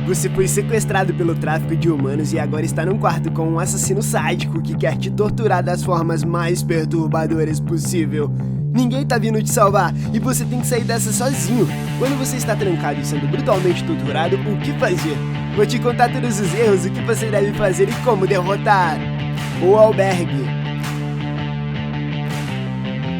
Você foi sequestrado pelo tráfico de humanos e agora está num quarto com um assassino sádico que quer te torturar das formas mais perturbadoras possível. Ninguém tá vindo te salvar e você tem que sair dessa sozinho. Quando você está trancado e sendo brutalmente torturado, o que fazer? Vou te contar todos os erros, o que você deve fazer e como derrotar o albergue.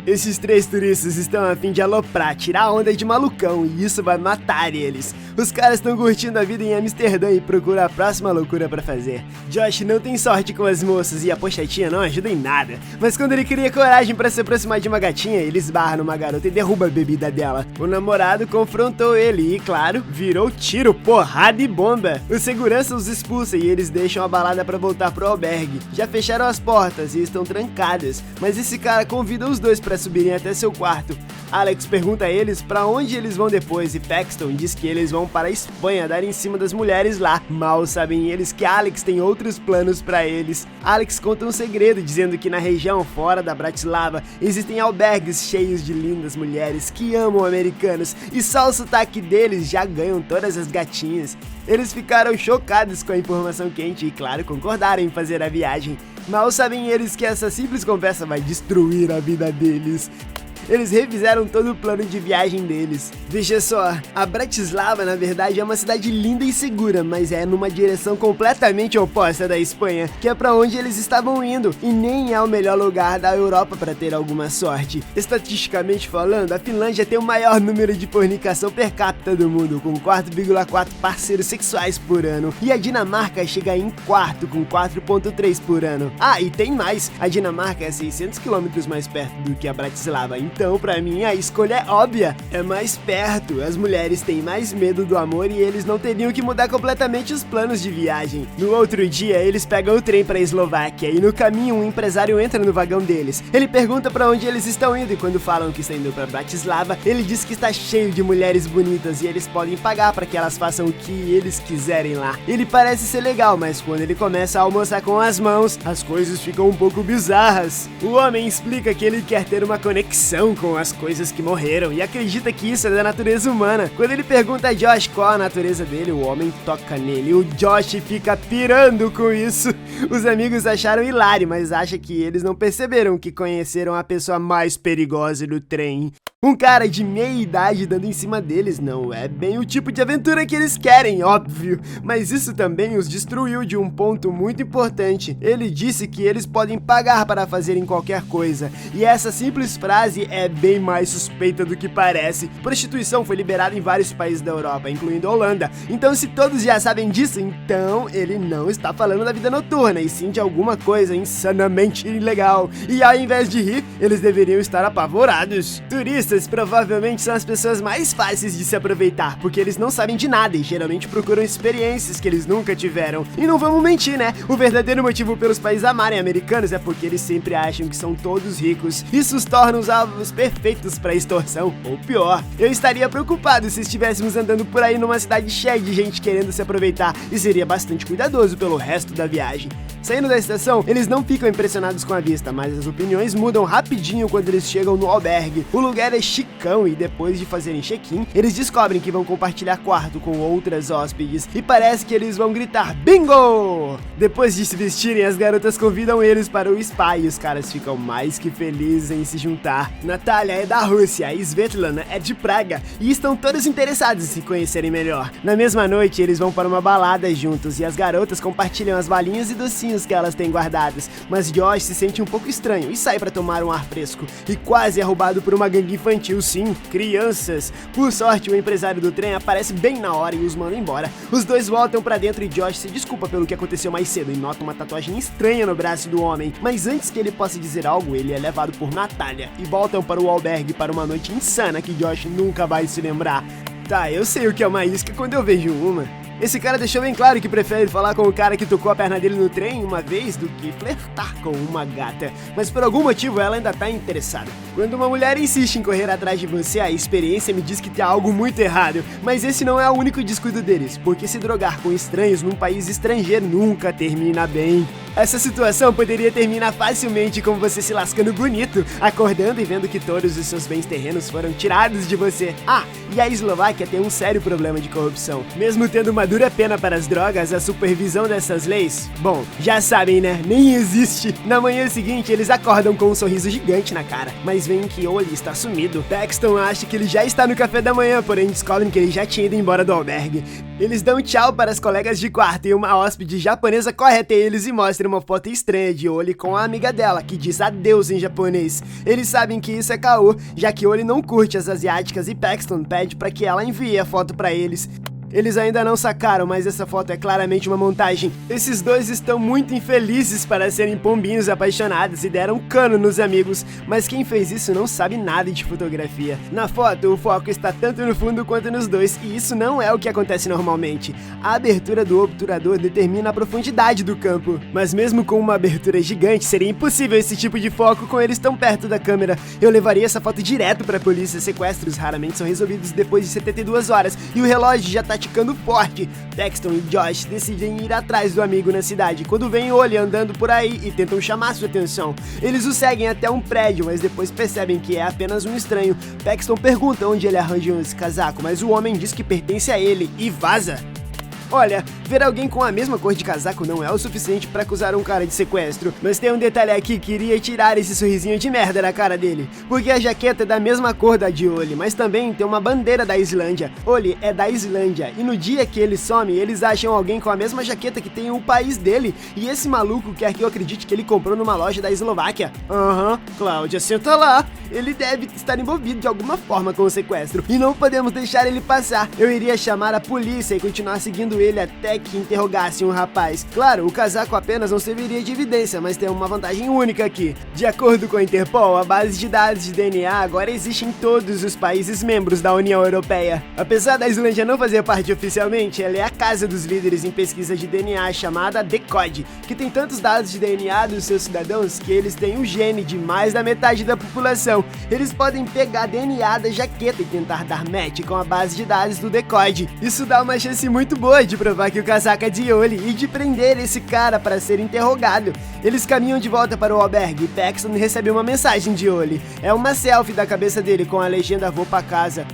Esses 3 turistas estão a fim de aloprar, tirar onda de malucão, e isso vai matar eles. Os caras estão curtindo a vida em Amsterdã e procuram a próxima loucura pra fazer. Josh não tem sorte com as moças e a pochetinha não ajuda em nada. Mas quando ele cria coragem pra se aproximar de uma gatinha, ele esbarra numa garota e derruba a bebida dela. O namorado confrontou ele e, claro, virou tiro, porrada e bomba. O segurança os expulsa e eles deixam a balada pra voltar pro albergue. Já fecharam as portas e estão trancadas, mas esse cara convida os dois pra subirem até seu quarto. Alex pergunta a eles pra onde eles vão depois e Paxton diz que eles vão para a Espanha dar em cima das mulheres lá. Mal sabem eles que Alex tem outros planos pra eles. Alex conta um segredo dizendo que na região fora da Bratislava existem albergues cheios de lindas mulheres que amam americanos e só o sotaque deles já ganham todas as gatinhas. Eles ficaram chocados com a informação quente e, claro, concordaram em fazer a viagem. Mal sabem eles que essa simples conversa vai destruir a vida deles. Eles refizeram todo o plano de viagem deles. Veja só, a Bratislava na verdade é uma cidade linda e segura, mas é numa direção completamente oposta da Espanha, que é pra onde eles estavam indo, e nem é o melhor lugar da Europa pra ter alguma sorte. Estatisticamente falando, a Finlândia tem o maior número de fornicação per capita do mundo, com 4,4 parceiros sexuais por ano, e a Dinamarca chega em quarto, com 4,3 por ano. Ah, e tem mais, a Dinamarca é 600 km mais perto do que a Bratislava, então pra mim a escolha é óbvia, é mais perto, as mulheres têm mais medo do amor e eles não teriam que mudar completamente os planos de viagem. No outro dia eles pegam o trem pra Eslováquia e no caminho um empresário entra no vagão deles. Ele pergunta pra onde eles estão indo e quando falam que estão indo pra Bratislava, ele diz que está cheio de mulheres bonitas e eles podem pagar pra que elas façam o que eles quiserem lá. Ele parece ser legal, mas quando ele começa a almoçar com as mãos, as coisas ficam um pouco bizarras. O homem explica que ele quer ter uma conexão com as coisas que morreram e acredita que isso é da natureza humana. Quando ele pergunta a Josh qual a natureza dele, o homem toca nele. O Josh fica pirando com isso. Os amigos acharam hilário, mas acha que eles não perceberam que conheceram a pessoa mais perigosa do trem. Um cara de meia idade dando em cima deles não é bem o tipo de aventura que eles querem, óbvio. Mas isso também os destruiu de um ponto muito importante. Ele disse que eles podem pagar para fazerem qualquer coisa. E essa simples frase é bem mais suspeita do que parece. Prostituição foi liberada em vários países da Europa, incluindo a Holanda. Então se todos já sabem disso, então ele não está falando da vida noturna, e sim de alguma coisa insanamente ilegal. E ao invés de rir, eles deveriam estar apavorados. Turistas provavelmente são as pessoas mais fáceis de se aproveitar, porque eles não sabem de nada e geralmente procuram experiências que eles nunca tiveram. E não vamos mentir, né? O verdadeiro motivo pelos países amarem americanos é porque eles sempre acham que são todos ricos. Isso os torna os alvos perfeitos para extorsão, ou pior. Eu estaria preocupado se estivéssemos andando por aí numa cidade cheia de gente querendo se aproveitar e seria bastante cuidadoso pelo resto da viagem. Saindo da estação, eles não ficam impressionados com a vista, mas as opiniões mudam rapidinho quando eles chegam no albergue. O lugar é chicão e depois de fazerem check-in, eles descobrem que vão compartilhar quarto com outras hóspedes e parece que eles vão gritar bingo! Depois de se vestirem, as garotas convidam eles para o spa e os caras ficam mais que felizes em se juntar. Natália é da Rússia e Svetlana é de Praga e estão todos interessados em se conhecerem melhor. Na mesma noite, eles vão para uma balada juntos e as garotas compartilham as balinhas e docinhos que elas têm guardadas, mas Josh se sente um pouco estranho e sai para tomar um ar fresco e quase é roubado por uma gangue infantil, sim, crianças. Por sorte, o empresário do trem aparece bem na hora e os manda embora. Os dois voltam pra dentro e Josh se desculpa pelo que aconteceu mais cedo e nota uma tatuagem estranha no braço do homem, mas antes que ele possa dizer algo, ele é levado por Natália e voltam para o albergue para uma noite insana que Josh nunca vai se lembrar. Tá, eu sei o que é uma isca quando eu vejo uma. Esse cara deixou bem claro que prefere falar com o cara que tocou a perna dele no trem uma vez do que flertar com uma gata. Mas por algum motivo ela ainda tá interessada. Quando uma mulher insiste em correr atrás de você, a experiência me diz que tem algo muito errado. Mas esse não é o único descuido deles, porque se drogar com estranhos num país estrangeiro nunca termina bem. Essa situação poderia terminar facilmente com você se lascando bonito, acordando e vendo que todos os seus bens terrenos foram tirados de você. Ah, e a Eslováquia tem um sério problema de corrupção. Mesmo tendo uma dura pena para as drogas a supervisão dessas leis? Bom, já sabem, né? Nem existe. Na manhã seguinte, eles acordam com um sorriso gigante na cara, mas veem que Oli está sumido. Paxton acha que ele já está no café da manhã, porém descobrem que ele já tinha ido embora do albergue. Eles dão tchau para as colegas de quarto e uma hóspede japonesa corre até eles e mostra uma foto estranha de Oli com a amiga dela, que diz adeus em japonês. Eles sabem que isso é caô, já que Oli não curte as asiáticas e Paxton pede para que ela envie a foto para eles. Eles ainda não sacaram, mas essa foto é claramente uma montagem. Esses dois estão muito infelizes para serem pombinhos apaixonados e deram cano nos amigos, mas quem fez isso não sabe nada de fotografia. Na foto, o foco está tanto no fundo quanto nos dois, e isso não é o que acontece normalmente. A abertura do obturador determina a profundidade do campo, mas mesmo com uma abertura gigante, seria impossível esse tipo de foco com eles tão perto da câmera. Eu levaria essa foto direto para a polícia. Sequestros raramente são resolvidos depois de 72 horas, e o relógio já tá ticando forte. Paxton e Josh decidem ir atrás do amigo na cidade, quando vem Oli andando por aí e tentam chamar sua atenção. Eles o seguem até um prédio, mas depois percebem que é apenas um estranho. Paxton pergunta onde ele arranjou esse casaco, mas o homem diz que pertence a ele e vaza. Olha, ver alguém com a mesma cor de casaco não é o suficiente pra acusar um cara de sequestro, mas tem um detalhe aqui que iria tirar esse sorrisinho de merda da cara dele, porque a jaqueta é da mesma cor da de Oli, mas também tem uma bandeira da Islândia. Oli é da Islândia, e no dia que ele some, eles acham alguém com a mesma jaqueta que tem o país dele, e esse maluco quer que eu acredite que ele comprou numa loja da Eslováquia. Cláudia, senta lá. Ele deve estar envolvido de alguma forma com o sequestro, e não podemos deixar ele passar. Eu iria chamar a polícia e continuar seguindo ele até que interrogasse um rapaz. Claro, o casaco apenas não serviria de evidência, mas tem uma vantagem única aqui. De acordo com a Interpol, a base de dados de DNA agora existe em todos os países membros da União Europeia. Apesar da Islândia não fazer parte oficialmente, ela é a casa dos líderes em pesquisa de DNA chamada Decode, que tem tantos dados de DNA dos seus cidadãos que eles têm um gene de mais da metade da população. Eles podem pegar DNA da jaqueta e tentar dar match com a base de dados do Decode. Isso dá uma chance muito boa de provar que o casaco é de Oli e de prender esse cara para ser interrogado. Eles caminham de volta para o albergue e Paxton recebe uma mensagem de Oli. É uma selfie da cabeça dele com a legenda "Vou pra casa".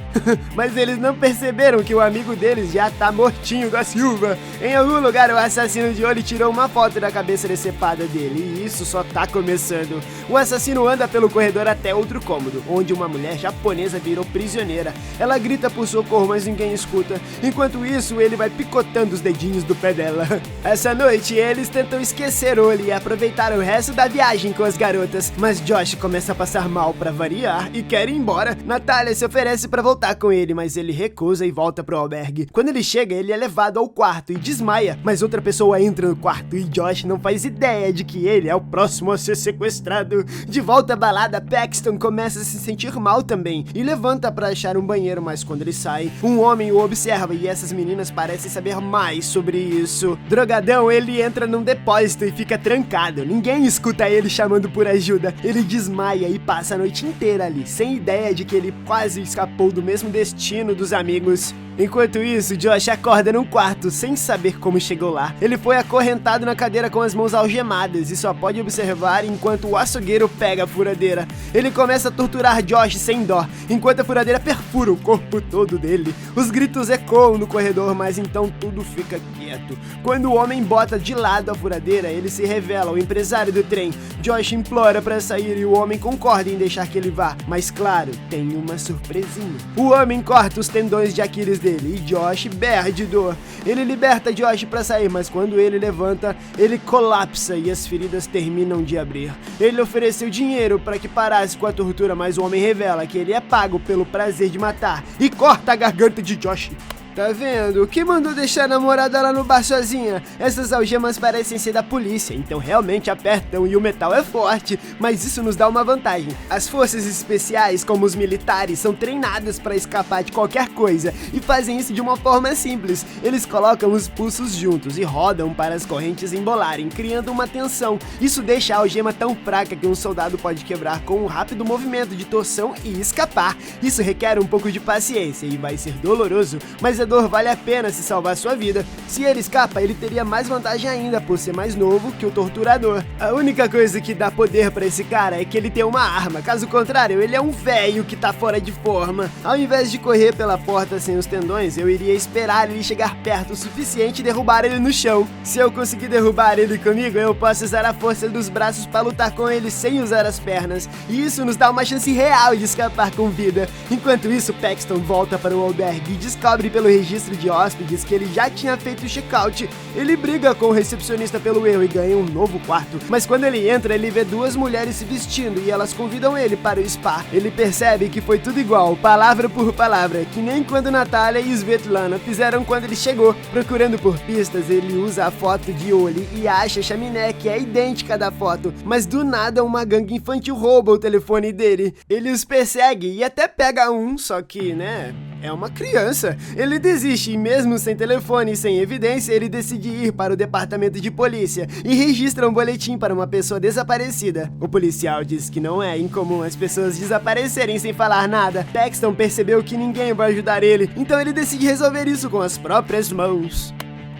Mas eles não perceberam que o amigo deles já tá mortinho da Silva. Em algum lugar o assassino de Oli tirou uma foto da cabeça decepada dele, e isso só tá começando. O assassino anda pelo corredor até outro cômodo, onde uma mulher japonesa virou prisioneira. Ela grita por socorro, mas ninguém escuta. Enquanto isso, ele vai picotando os dedinhos do pé dela. Essa noite, eles tentam esquecer Oli e aproveitar o resto da viagem com as garotas, mas Josh começa a passar mal pra variar e quer ir embora. Natália se oferece pra voltar com ele, mas ele recusa e volta pro albergue. Quando ele chega, ele é levado ao quarto e desmaia, mas outra pessoa entra no quarto e Josh não faz ideia de que ele é o próximo a ser sequestrado. De volta à balada, Paxton começa a se sentir mal também e levanta pra achar um banheiro, mas quando ele sai, um homem o observa e essas meninas parecem saber mais sobre isso. Drogadão, ele entra num depósito e fica trancado. Ninguém escuta ele chamando por ajuda. Ele desmaia e passa a noite inteira ali, sem ideia de que ele quase escapou do mesmo destino dos amigos. Enquanto isso, Josh acorda num quarto sem saber como chegou lá. Ele foi acorrentado na cadeira com as mãos algemadas e só pode observar enquanto o açougueiro pega a furadeira. Ele começa a torturar Josh sem dó, enquanto a furadeira perfura o corpo todo dele. Os gritos ecoam no corredor, mas então tudo fica quieto. Quando o homem bota de lado a furadeira, ele se revela o empresário do trem. Josh implora pra sair e o homem concorda em deixar que ele vá, mas claro, tem uma surpresinha. O homem corta os tendões de Aquiles dele e Josh berra de dor. Ele liberta Josh pra sair, mas quando ele levanta, ele colapsa e as feridas terminam de abrir. Ele ofereceu dinheiro para que parasse com a tortura, mas o homem revela que ele é pago pelo prazer de matar e corta a garganta de Josh. Tá vendo? Quem mandou deixar a namorada lá no bar sozinha? Essas algemas parecem ser da polícia, então realmente apertam e o metal é forte, mas isso nos dá uma vantagem. As forças especiais, como os militares, são treinadas para escapar de qualquer coisa e fazem isso de uma forma simples. Eles colocam os pulsos juntos e rodam para as correntes embolarem, criando uma tensão. Isso deixa a algema tão fraca que um soldado pode quebrar com um rápido movimento de torção e escapar. Isso requer um pouco de paciência e vai ser doloroso, mas sequestrador vale a pena se salvar sua vida. Se ele escapa, ele teria mais vantagem ainda por ser mais novo que o torturador. A única coisa que dá poder pra esse cara é que ele tem uma arma, caso contrário, ele é um velho que tá fora de forma. Ao invés de correr pela porta sem os tendões, eu iria esperar ele chegar perto o suficiente e derrubar ele no chão. Se eu conseguir derrubar ele comigo, eu posso usar a força dos braços pra lutar com ele sem usar as pernas, e isso nos dá uma chance real de escapar com vida. Enquanto isso, Paxton volta para o albergue e descobre pelo registro de hóspedes que ele já tinha feito o check-out. Ele briga com o recepcionista pelo erro e ganha um novo quarto, mas quando ele entra, ele vê duas mulheres se vestindo e elas convidam ele para o spa. Ele percebe que foi tudo igual, palavra por palavra, que nem quando Natália e Svetlana fizeram quando ele chegou. Procurando por pistas, ele usa a foto de Oli e acha a chaminé que é idêntica da foto, mas do nada uma gangue infantil rouba o telefone dele. Ele os persegue e até pega um, só que, né, é uma criança. Ele desiste e mesmo sem telefone e sem evidência, ele decide ir para o departamento de polícia e registra um boletim para uma pessoa desaparecida. O policial diz que não é incomum as pessoas desaparecerem sem falar nada. Paxton percebeu que ninguém vai ajudar ele, então ele decide resolver isso com as próprias mãos.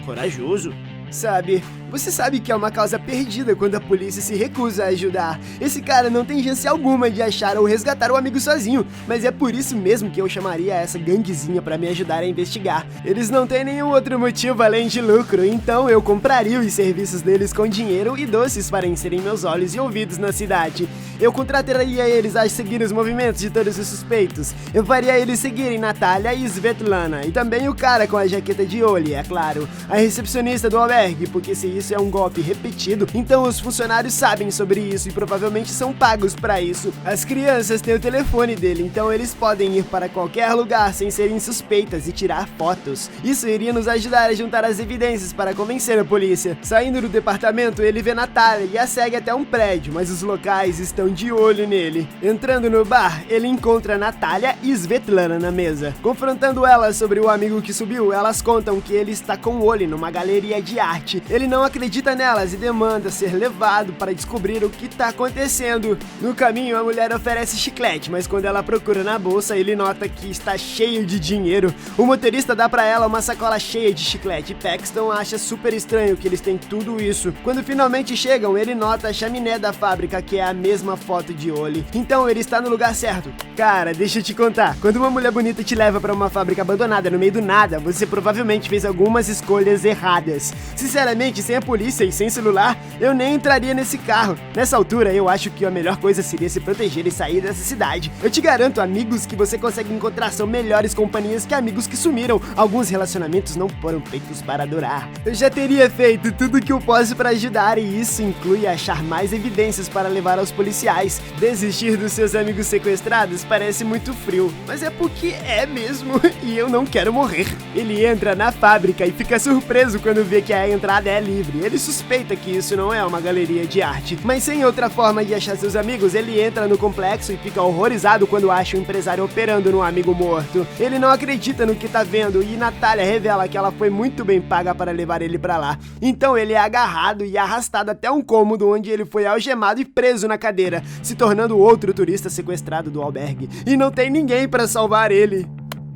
Corajoso. Sabe, você sabe que é uma causa perdida quando a polícia se recusa a ajudar. Esse cara não tem chance alguma de achar ou resgatar o amigo sozinho, mas é por isso mesmo que eu chamaria essa ganguezinha pra me ajudar a investigar. Eles não têm nenhum outro motivo além de lucro, então eu compraria os serviços deles com dinheiro e doces para encherem meus olhos e ouvidos na cidade. Eu contrataria eles a seguir os movimentos de todos os suspeitos. Eu faria eles seguirem Natália e Svetlana, e também o cara com a jaqueta de Oli, é claro, a recepcionista do albergue, porque se isso é um golpe repetido, então os funcionários sabem sobre isso e provavelmente são pagos pra isso. As crianças têm o telefone dele, então eles podem ir para qualquer lugar sem serem suspeitas e tirar fotos. Isso iria nos ajudar a juntar as evidências para convencer a polícia. Saindo do departamento, ele vê Natália e a segue até um prédio, mas os locais estão de olho nele. Entrando no bar, ele encontra Natália e Svetlana na mesa. Confrontando elas sobre o amigo que subiu, elas contam que ele está com o Oli numa galeria de arte. Ele não acredita nelas e demanda ser levado para descobrir o que está acontecendo. No caminho, a mulher oferece chiclete, mas quando ela procura na bolsa, ele nota que está cheio de dinheiro. O motorista dá para ela uma sacola cheia de chiclete e Paxton acha super estranho que eles têm tudo isso. Quando finalmente chegam, ele nota a chaminé da fábrica, que é a mesma foto de Oli. Então ele está no lugar certo. Cara, deixa eu te contar, quando uma mulher bonita te leva para uma fábrica abandonada no meio do nada, você provavelmente fez algumas escolhas erradas. Sinceramente, sem a polícia e sem celular, eu nem entraria nesse carro. Nessa altura, eu acho que a melhor coisa seria se proteger e sair dessa cidade. Eu te garanto, amigos que você consegue encontrar são melhores companhias que amigos que sumiram. Alguns relacionamentos não foram feitos para durar. Eu já teria feito tudo o que eu posso para ajudar, e isso inclui achar mais evidências para levar aos policiais. Desistir dos seus amigos sequestrados parece muito frio, mas é porque é mesmo, e eu não quero morrer. Ele entra na fábrica e fica surpreso quando vê que a entrada é livre. Ele suspeita que isso não é uma galeria de arte, mas sem outra forma de achar seus amigos, ele entra no complexo e fica horrorizado quando acha o empresário operando no amigo morto. Ele não acredita no que tá vendo e Natália revela que ela foi muito bem paga para levar ele pra lá. Então ele é agarrado e arrastado até um cômodo onde ele foi algemado e preso na cadeira, se tornando outro turista sequestrado do albergue. E não tem ninguém para salvar ele.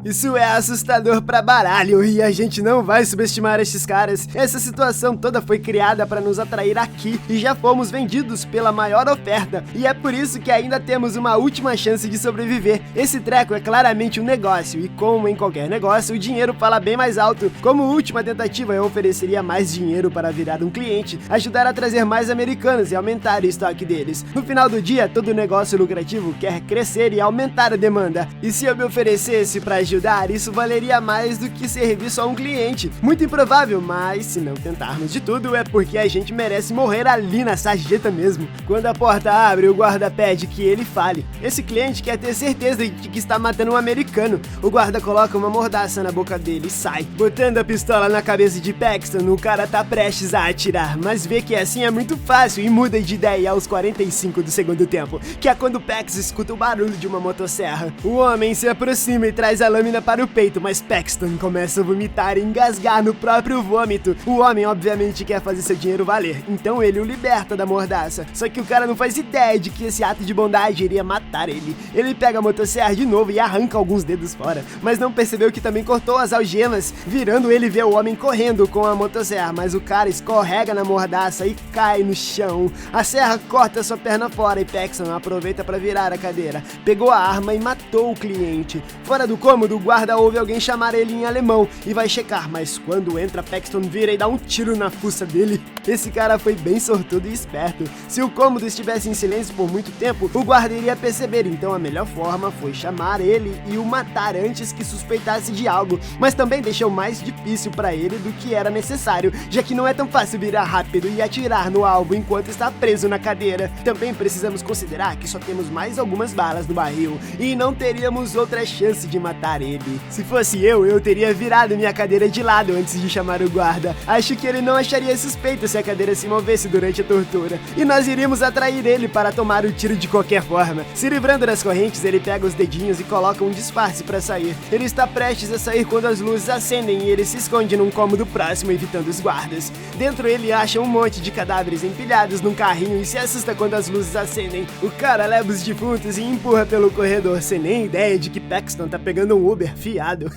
Isso é assustador pra baralho e a gente não vai subestimar estes caras. Essa situação toda foi criada pra nos atrair aqui e já fomos vendidos pela maior oferta. E é por isso que ainda temos uma última chance de sobreviver. Esse treco é claramente um negócio e, como em qualquer negócio, o dinheiro fala bem mais alto. Como última tentativa, eu ofereceria mais dinheiro para virar um cliente, ajudar a trazer mais americanos e aumentar o estoque deles. No final do dia, todo negócio lucrativo quer crescer e aumentar a demanda. E se eu me oferecesse pra ajudar, isso valeria mais do que servir só um cliente. Muito improvável, mas se não tentarmos de tudo, é porque a gente merece morrer ali na sarjeta mesmo. Quando a porta abre, o guarda pede que ele fale. Esse cliente quer ter certeza de que está matando um americano. O guarda coloca uma mordaça na boca dele e sai. Botando a pistola na cabeça de Paxton, o cara tá prestes a atirar, mas vê que assim é muito fácil e muda de ideia aos 45 do segundo tempo, que é quando Pax escuta o barulho de uma motosserra. O homem se aproxima e traz a lâmina para o peito, mas Paxton começa a vomitar e engasgar no próprio vômito. O homem obviamente quer fazer seu dinheiro valer, então ele o liberta da mordaça. Só que o cara não faz ideia de que esse ato de bondade iria matar ele. Ele pega a motosserra de novo e arranca alguns dedos fora, mas não percebeu que também cortou as algemas. Virando, ele vê o homem correndo com a motosserra, mas o cara escorrega na mordaça e cai no chão. A serra corta sua perna fora e Paxton aproveita para virar a cadeira. Pegou a arma e matou o cliente. Fora do cômodo, o guarda ouve alguém chamar ele em alemão e vai checar, mas quando entra, Paxton vira e dá um tiro na fuça dele. Esse cara foi bem sortudo e esperto. Se o cômodo estivesse em silêncio por muito tempo, o guarda iria perceber, então a melhor forma foi chamar ele e o matar antes que suspeitasse de algo, mas também deixou mais difícil para ele do que era necessário, já que não é tão fácil virar rápido e atirar no alvo enquanto está preso na cadeira. Também precisamos considerar que só temos mais algumas balas no barril e não teríamos outra chance de matar ele. Se fosse eu teria virado minha cadeira de lado antes de chamar o guarda. Acho que ele não acharia suspeito se a cadeira se movesse durante a tortura, e nós iríamos atrair ele para tomar o tiro de qualquer forma. Se livrando das correntes, ele pega os dedinhos e coloca um disfarce para sair. Ele está prestes a sair quando as luzes acendem e ele se esconde num cômodo próximo, evitando os guardas. Dentro ele acha um monte de cadáveres empilhados num carrinho e se assusta quando as luzes acendem. O cara leva os defuntos e empurra pelo corredor, sem nem ideia de que Paxton tá pegando um Uber fiado.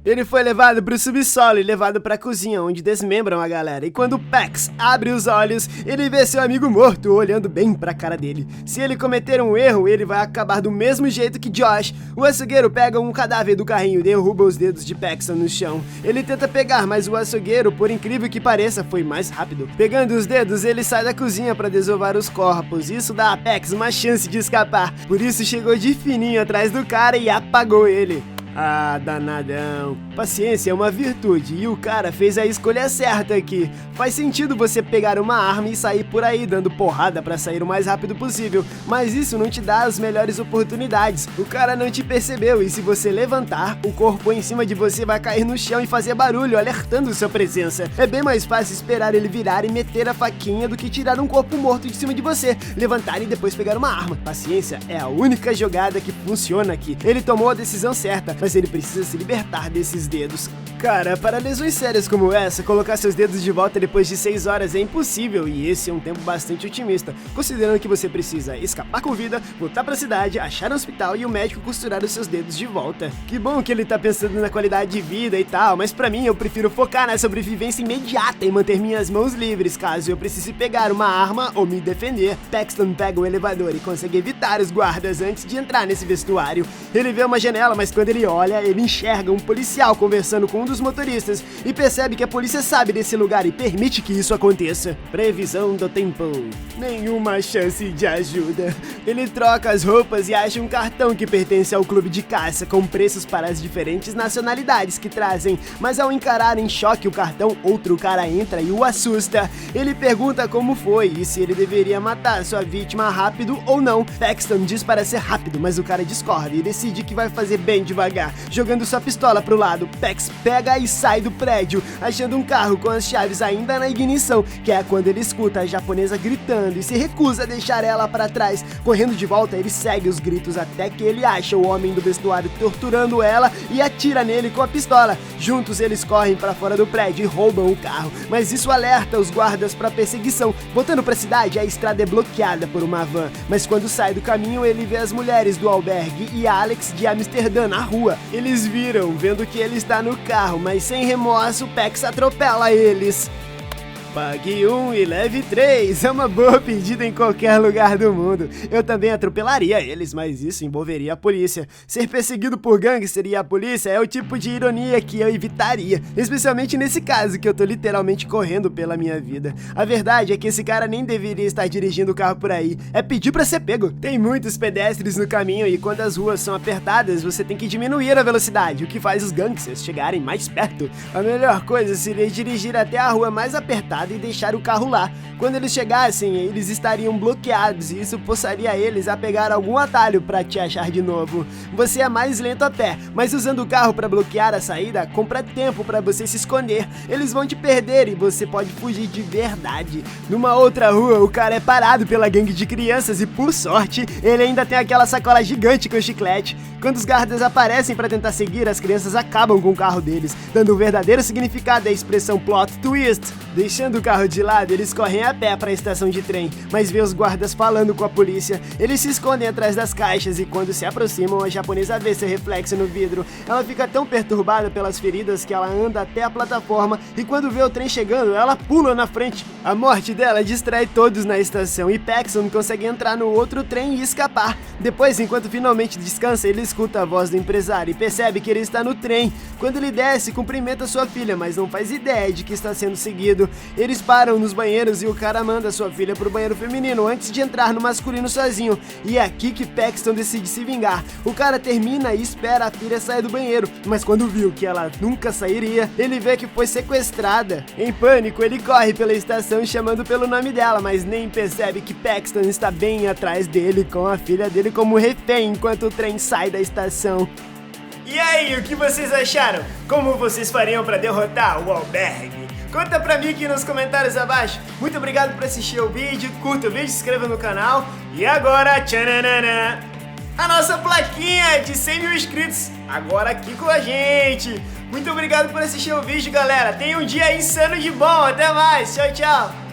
Ele foi levado pro subsolo e levado pra cozinha, onde desmembram a galera. E quando Pax abre os olhos, ele vê seu amigo morto olhando bem pra cara dele. Se ele cometer um erro, ele vai acabar do mesmo jeito que Josh. O açougueiro pega um cadáver do carrinho e derruba os dedos de Paxton no chão. Ele tenta pegar, mas o açougueiro, por incrível que pareça, foi mais rápido. Pegando os dedos, ele sai da cozinha pra desovar os corpos. Isso dá a Pax uma chance de escapar. Por isso chegou de fininho atrás do cara e apagou ele. Ah, danadão. Paciência é uma virtude e o cara fez a escolha certa aqui. Faz sentido você pegar uma arma e sair por aí dando porrada pra sair o mais rápido possível, mas isso não te dá as melhores oportunidades. O cara não te percebeu e se você levantar, o corpo em cima de você vai cair no chão e fazer barulho, alertando sua presença. É bem mais fácil esperar ele virar e meter a faquinha do que tirar um corpo morto de cima de você, levantar e depois pegar uma arma. Paciência é a única jogada que funciona aqui. Ele tomou a decisão certa, mas ele precisa se libertar desses dedos. Cara, para lesões sérias como essa, colocar seus dedos de volta depois de 6 horas é impossível e esse é um tempo bastante otimista, considerando que você precisa escapar com vida, voltar pra cidade, achar um hospital e o médico costurar os seus dedos de volta. Que bom que ele tá pensando na qualidade de vida e tal, mas pra mim eu prefiro focar na sobrevivência imediata e manter minhas mãos livres caso eu precise pegar uma arma ou me defender. Paxton pega o elevador e consegue evitar os guardas antes de entrar nesse vestuário. Ele vê uma janela, mas quando ele olha, ele enxerga um policial conversando com um dos motoristas e percebe que a polícia sabe desse lugar e permite que isso aconteça. Previsão do tempo. Nenhuma chance de ajuda. Ele troca as roupas e acha um cartão que pertence ao clube de caça com preços para as diferentes nacionalidades que trazem, mas ao encarar em choque o cartão, outro cara entra e o assusta. Ele pergunta como foi e se ele deveria matar sua vítima rápido ou não. Paxton diz para ser rápido, mas o cara discorda e decide que vai fazer bem devagar, jogando sua pistola pro lado. Pax pega e sai do prédio, achando um carro com as chaves ainda na ignição, que é quando ele escuta a japonesa gritando e se recusa a deixar ela para trás. Correndo de volta, ele segue os gritos até que ele acha o homem do vestuário torturando ela e atira nele com a pistola. Juntos eles correm para fora do prédio e roubam o carro, mas isso alerta os guardas para perseguição. Voltando para a cidade, a estrada é bloqueada por uma van, mas quando sai do caminho ele vê as mulheres do albergue e Alex de Amsterdã na rua. Eles viram, vendo que ele está no carro, mas sem remorso, Pax atropela eles. Pague 1 e leve 3, é uma boa pedida em qualquer lugar do mundo. Eu também atropelaria eles, mas isso envolveria a polícia. Ser perseguido por gangster e a polícia é o tipo de ironia que eu evitaria, especialmente nesse caso que eu tô literalmente correndo pela minha vida. A verdade é que esse cara nem deveria estar dirigindo o carro por aí, é pedir pra ser pego. Tem muitos pedestres no caminho e quando as ruas são apertadas, você tem que diminuir a velocidade, o que faz os gangsters chegarem mais perto. A melhor coisa seria dirigir até a rua mais apertada estrada e deixar o carro lá. Quando eles chegassem, eles estariam bloqueados e isso forçaria eles a pegar algum atalho para te achar de novo. Você é mais lento a pé, mas usando o carro para bloquear a saída, compra tempo para você se esconder. Eles vão te perder e você pode fugir de verdade. Numa outra rua, o cara é parado pela gangue de crianças e, por sorte, ele ainda tem aquela sacola gigante com chiclete. Quando os guardas aparecem para tentar seguir, as crianças acabam com o carro deles, dando um verdadeiro significado à expressão plot twist. Deixando o carro de lado, eles correm a pé para a estação de trem, mas vê os guardas falando com a polícia. Eles se escondem atrás das caixas e quando se aproximam, a japonesa vê seu reflexo no vidro. Ela fica tão perturbada pelas feridas que ela anda até a plataforma e quando vê o trem chegando, ela pula na frente. A morte dela distrai todos na estação e Paxton consegue entrar no outro trem e escapar. Depois, enquanto finalmente descansa, ele escuta a voz do empresário e percebe que ele está no trem. Quando ele desce, cumprimenta sua filha, mas não faz ideia de que está sendo seguido. Eles param nos banheiros e o cara manda sua filha pro banheiro feminino antes de entrar no masculino sozinho. E é aqui que Paxton decide se vingar. O cara termina e espera a filha sair do banheiro, mas quando viu que ela nunca sairia, ele vê que foi sequestrada. Em pânico, ele corre pela estação chamando pelo nome dela, mas nem percebe que Paxton está bem atrás dele, com a filha dele como refém enquanto o trem sai da estação. E aí, o que vocês acharam? Como vocês fariam para derrotar o Albergue? Conta pra mim aqui nos comentários abaixo. Muito obrigado por assistir o vídeo, curta o vídeo, se inscreva no canal. E agora, tchananana, a nossa plaquinha de 100 mil inscritos, agora aqui com a gente. Muito obrigado por assistir o vídeo, galera. Tenha um dia insano de bom. Até mais. Tchau, tchau.